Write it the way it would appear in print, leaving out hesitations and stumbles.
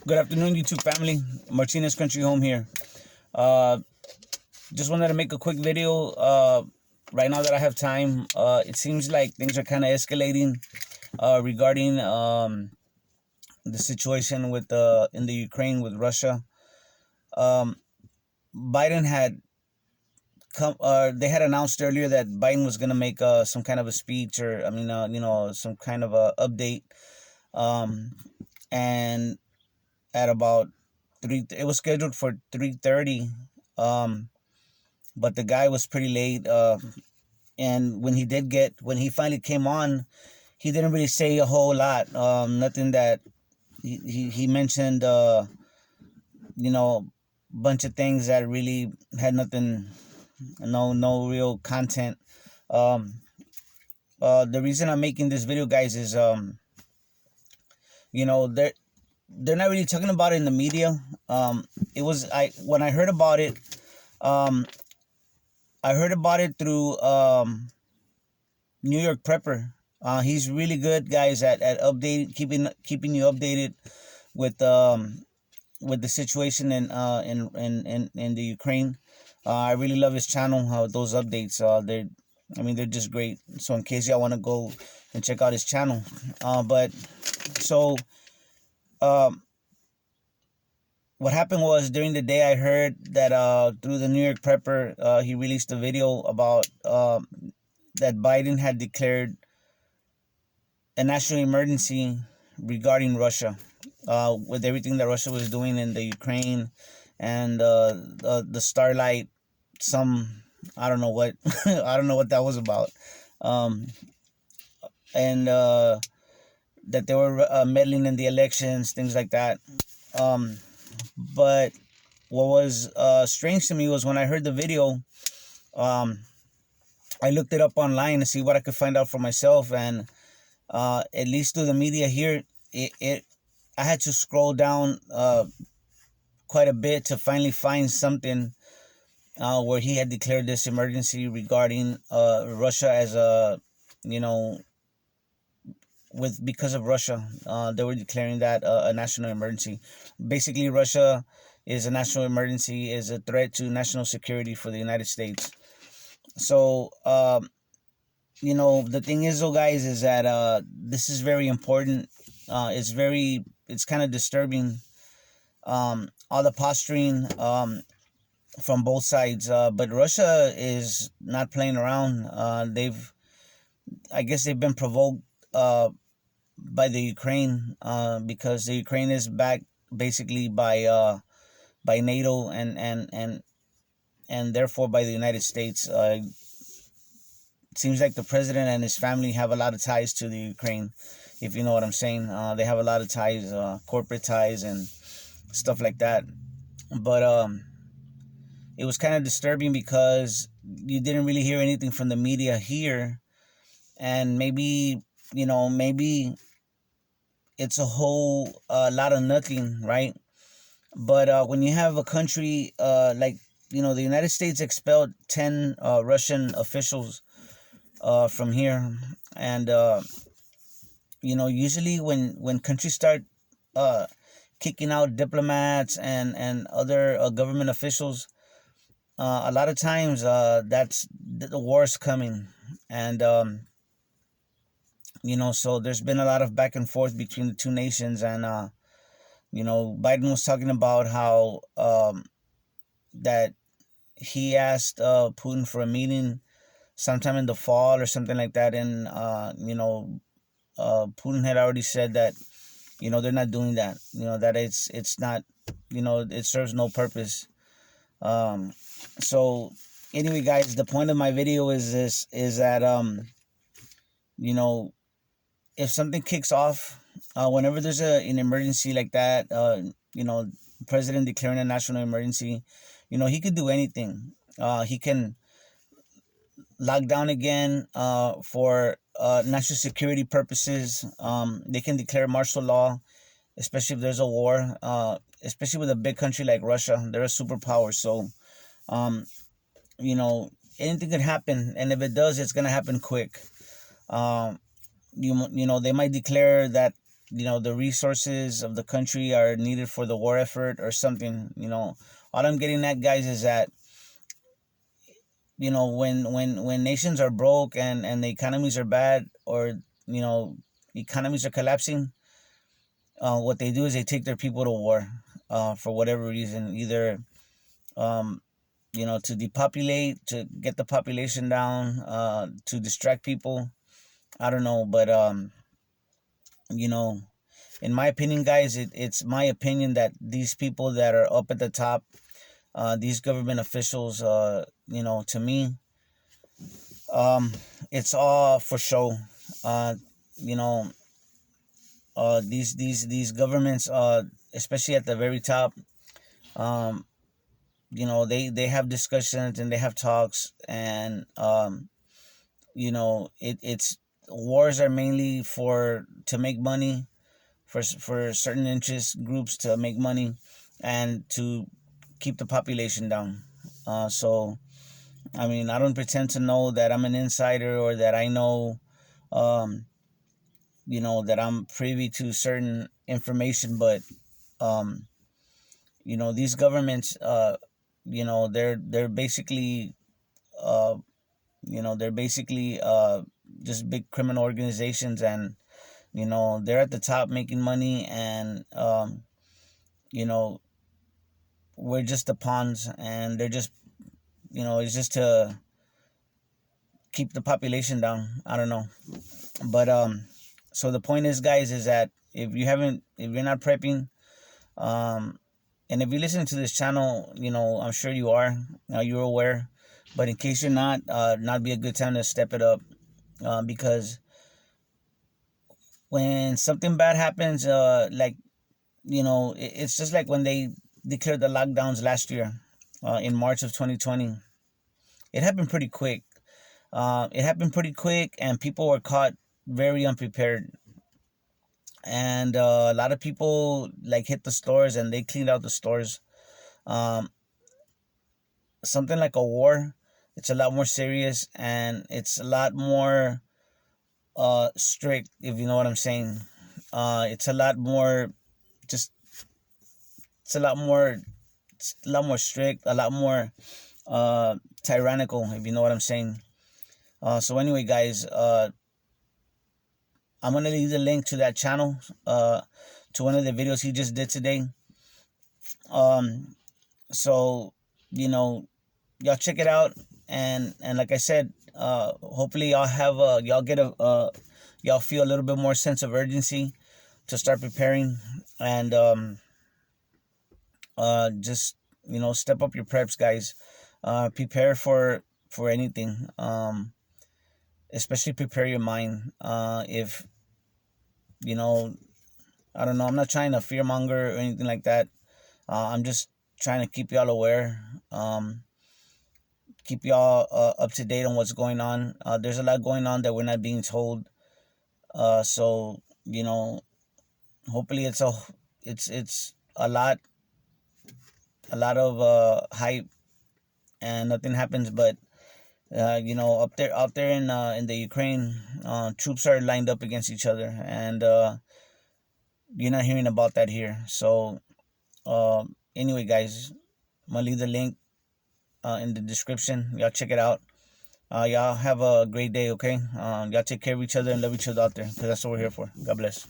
Good afternoon, YouTube family. Martinez Country Home here. Uh, just wanted to make a quick video. Right now that I have time, it seems like things are kind of escalating regarding the situation with in the Ukraine with Russia. Um, Biden had come. They had announced earlier that Biden was going to make some kind of a speech, or some kind of a update. Um, and at about three, it was scheduled for 3:30. Um, but the guy was pretty late. And when he finally came on, he didn't really say a whole lot. Nothing that he mentioned. You know, bunch of things that really had nothing, no real content. Um, the reason I'm making this video, guys, is they're not really talking about it in the media. It was I when I heard about it. Um, I heard about it through New York Prepper. He's really good, guys, at updating, keeping you updated with the situation in the Ukraine. I really love his channel. Those updates, they're just great. So in case y'all want to go and check out his channel, but so um, what happened was during the day I heard that through the New York Prepper, he released a video about that Biden had declared a national emergency regarding Russia, with everything that Russia was doing in the Ukraine, and the Starlight, some I don't know what I don't know what that was about, um, and that they were meddling in the elections, things like that. Um, but what was strange to me was when I heard the video. Um, I looked it up online to see what I could find out for myself, and at least through the media here, it I had to scroll down quite a bit to finally find something where he had declared this emergency regarding Russia as you know, because of Russia, they were declaring that a national emergency. Basically, Russia is a national emergency, is a threat to national security for the United States. So, the thing is, though, guys, is that this is very important. It's kind of disturbing. All the posturing from both sides, but Russia is not playing around. I guess they've been provoked by the Ukraine, because the Ukraine is backed basically by NATO, and therefore by the United States. It seems like the president and his family have a lot of ties to the Ukraine, if you know what I'm saying. They have a lot of ties, corporate ties and stuff like that. But it was kind of disturbing because you didn't really hear anything from the media here, and maybe it's a whole lot of nothing, right? But when you have a country like the United States expelled 10 Russian officials from here, and usually when countries start uh, kicking out diplomats and other government officials, a lot of times that's the war's coming, and so there's been a lot of back and forth between the two nations, and Biden was talking about how that he asked Putin for a meeting sometime in the fall or something like that, and Putin had already said that they're not doing that. That it's not, it serves no purpose. So anyway, guys, the point of my video is that you know if something kicks off, whenever there's an emergency like that, president declaring a national emergency, he could do anything. He can lock down again for national security purposes. They can declare martial law, especially if there's a war, especially with a big country like Russia. They're a superpower. So, um, anything could happen. And if it does, it's going to happen quick. Um, they might declare that the resources of the country are needed for the war effort or something. All I'm getting at, guys, is that when nations are broke and the economies are bad, or economies are collapsing, what they do is they take their people to war, for whatever reason, either to depopulate, to get the population down, to distract people. I don't know, but you know in my opinion, guys, it's my opinion that these people that are up at the top, these government officials, to me, it's all for show. uh you know these governments, especially at the very top, um they have discussions and they have talks, and it's wars are mainly for to make money, for certain interest groups to make money and to keep the population down. So I mean, I don't pretend to know that I'm an insider, or that I know, um, that I'm privy to certain information, but um, these governments, they're basically, uh, they're basically just big criminal organizations, and they're at the top making money, and you know, we're just the pawns, and they're just, it's just to keep the population down. I don't know, but so the point is, guys, is that if you're not prepping, um, and if you're listening to this channel, I'm sure you are, you're aware, but in case you're not, not be a good time to step it up, because when something bad happens, like it's just like when they declared the lockdowns last year, in March of 2020. It happened pretty quick. And people were caught very unprepared. And a lot of people like hit the stores and they cleaned out the stores. Um, Something like a war, it's a lot more serious, and it's a lot more strict, if you know what I'm saying. It's a lot more, just it's a lot more strict, a lot more tyrannical, if you know what I'm saying. So anyway, guys, I'm gonna leave the link to that channel, to one of the videos he just did today. Um, so y'all check it out, and like I said, hopefully y'all get y'all feel a little bit more sense of urgency to start preparing, and just step up your preps, guys. Prepare for anything. Especially prepare your mind. If you know I don't know, I'm not trying to fearmonger or anything like that. I'm just trying to keep y'all aware, keep y'all up to date on what's going on. There's a lot going on that we're not being told. So hopefully it's a lot of hype, and nothing happens. But out there in the Ukraine, troops are lined up against each other, and you're not hearing about that here. So anyway, guys, I'm gonna leave the link in the description. Y'all check it out. Y'all have a great day, okay? Y'all take care of each other and love each other out there, because that's what we're here for. God bless.